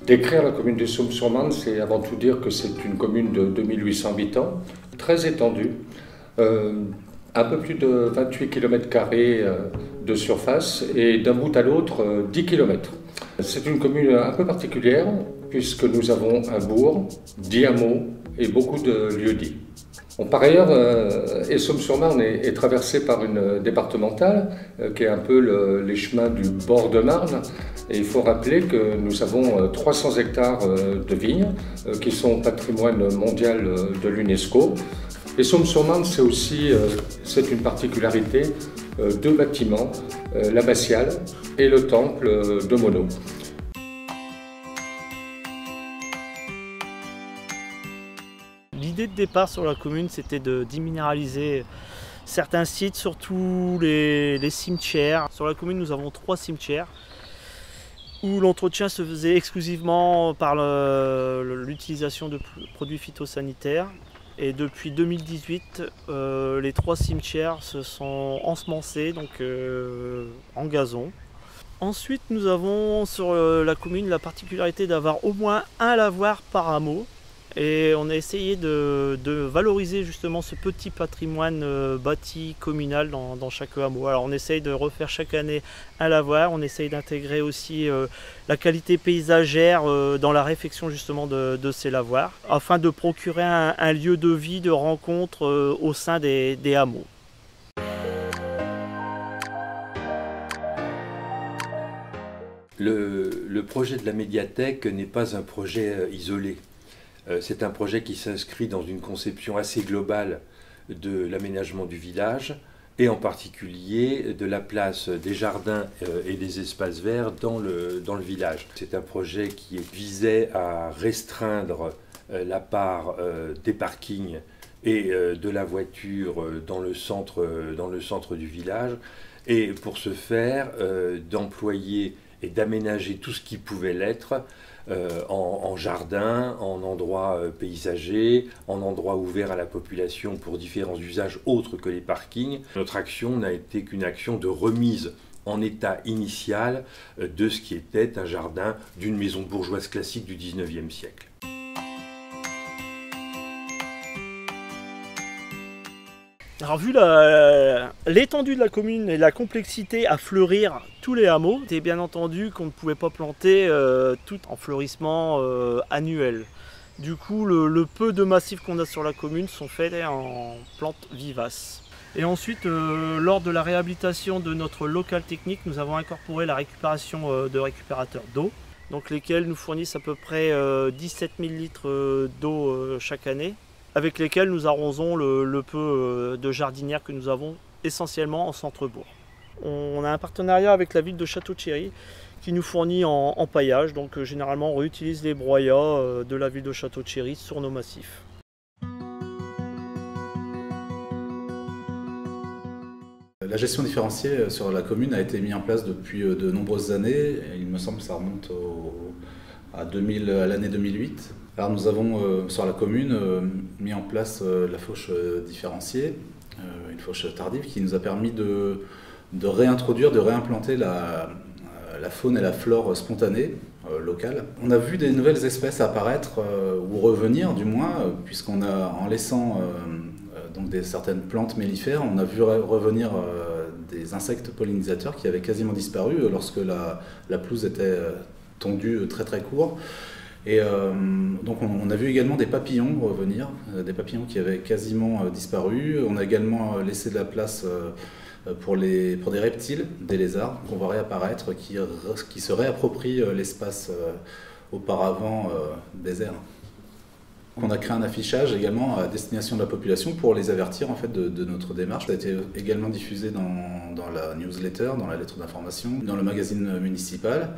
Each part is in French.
Décrire la commune de Somme-sur-Marne, c'est avant tout dire que c'est une commune de 2800 habitants, très étendue, un peu plus de 28 km² de surface et d'un bout à l'autre 10 km. C'est une commune un peu particulière puisque nous avons un bourg, 10 hameaux et beaucoup de lieux-dits. Par ailleurs, Somme-sur-Marne est traversée par une départementale qui est un peu les chemins du bord de Marne. Et il faut rappeler que nous avons 300 hectares de vignes qui sont patrimoine mondial de l'UNESCO. Et Somme-sur-Marne, c'est une particularité, deux bâtiments, l'abbatiale et le temple de Monod. L'idée de départ sur la commune, c'était de déminéraliser certains sites, surtout les cimetières. Sur la commune, nous avons 3 cimetières où l'entretien se faisait exclusivement par l'utilisation de produits phytosanitaires. Et depuis 2018, les 3 cimetières se sont ensemencés, donc en gazon. Ensuite, nous avons sur la commune la particularité d'avoir au moins un lavoir par hameau. Et on a essayé de valoriser justement ce petit patrimoine bâti communal dans chaque hameau. Alors on essaye de refaire chaque année un lavoir, on essaye d'intégrer aussi la qualité paysagère dans la réfection justement de ces lavoirs, afin de procurer un lieu de vie, de rencontre au sein des hameaux. Le projet de la médiathèque n'est pas un projet isolé. C'est un projet qui s'inscrit dans une conception assez globale de l'aménagement du village et en particulier de la place des jardins et des espaces verts dans le village. C'est un projet qui visait à restreindre la part des parkings et de la voiture dans le centre du village et pour ce faire d'employer et d'aménager tout ce qui pouvait l'être en jardin, en endroits paysagers, en endroits ouverts à la population pour différents usages autres que les parkings. Notre action n'a été qu'une action de remise en état initial de ce qui était un jardin d'une maison bourgeoise classique du XIXe siècle. Alors vu l'étendue de la commune et la complexité à fleurir tous les hameaux, c'était bien entendu qu'on ne pouvait pas planter tout en fleurissement annuel. Du coup, le peu de massifs qu'on a sur la commune sont faits en plantes vivaces. Et ensuite, lors de la réhabilitation de notre local technique, nous avons incorporé la récupération de récupérateurs d'eau, donc lesquels nous fournissent à peu près 17 000 litres d'eau chaque année, avec lesquels nous arrosons le peu de jardinières que nous avons essentiellement en centre-bourg. On a un partenariat avec la ville de Château-Thierry qui nous fournit en paillage, donc généralement on réutilise les broyats de la ville de Château-Thierry sur nos massifs. La gestion différenciée sur la commune a été mise en place depuis de nombreuses années. Il me semble que ça remonte à l'année 2008. Alors nous avons sur la commune mis en place la fauche différenciée, une fauche tardive qui nous a permis de réintroduire, de réimplanter la faune et la flore spontanée locale. On a vu des nouvelles espèces apparaître, ou revenir du moins, puisqu'on a, en laissant donc certaines plantes mellifères, on a vu revenir des insectes pollinisateurs qui avaient quasiment disparu lorsque la pelouse était tondue très très court. Et donc on a vu également des papillons revenir, des papillons qui avaient quasiment disparu. On a également laissé de la place pour des reptiles, des lézards qu'on va réapparaître, qui se réapproprient l'espace auparavant désert. On a créé un affichage également à destination de la population pour les avertir en fait de notre démarche. Ça a été également diffusé dans la newsletter, dans la lettre d'information, dans le magazine municipal.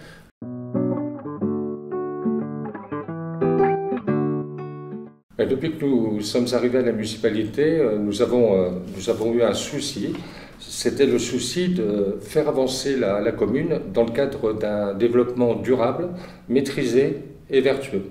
Depuis que nous sommes arrivés à la municipalité, nous avons eu un souci. C'était le souci de faire avancer la commune dans le cadre d'un développement durable, maîtrisé et vertueux.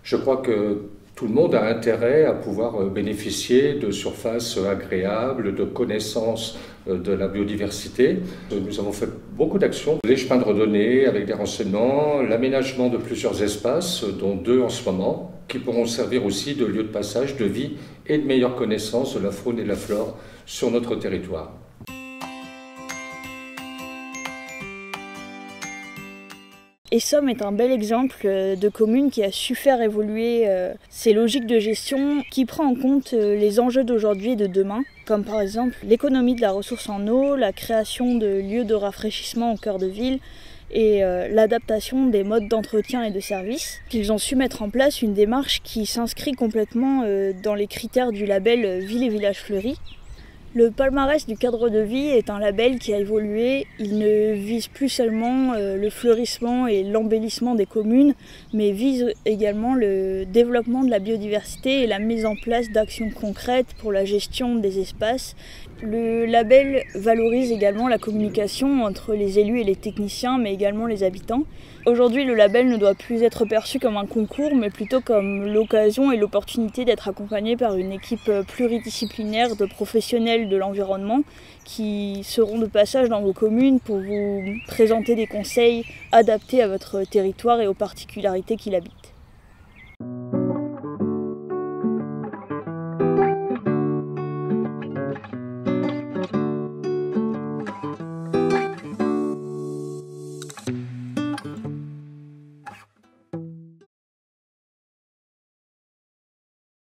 Je crois que Tout le monde a intérêt à pouvoir bénéficier de surfaces agréables, de connaissances de la biodiversité. Nous avons fait beaucoup d'actions, les chemins de randonnée avec des renseignements, l'aménagement de plusieurs espaces, dont 2 en ce moment, qui pourront servir aussi de lieu de passage, de vie et de meilleure connaissance de la faune et de la flore sur notre territoire. Essom est un bel exemple de commune qui a su faire évoluer ses logiques de gestion, qui prend en compte les enjeux d'aujourd'hui et de demain, comme par exemple l'économie de la ressource en eau, la création de lieux de rafraîchissement au cœur de ville et l'adaptation des modes d'entretien et de service. Ils ont su mettre en place une démarche qui s'inscrit complètement dans les critères du label Ville et Village Fleuris. Le palmarès du cadre de vie est un label qui a évolué. Il ne vise plus seulement le fleurissement et l'embellissement des communes, mais vise également le développement de la biodiversité et la mise en place d'actions concrètes pour la gestion des espaces. Le label valorise également la communication entre les élus et les techniciens, mais également les habitants. Aujourd'hui, le label ne doit plus être perçu comme un concours, mais plutôt comme l'occasion et l'opportunité d'être accompagné par une équipe pluridisciplinaire de professionnels de l'environnement qui seront de passage dans vos communes pour vous présenter des conseils adaptés à votre territoire et aux particularités qu'il habite.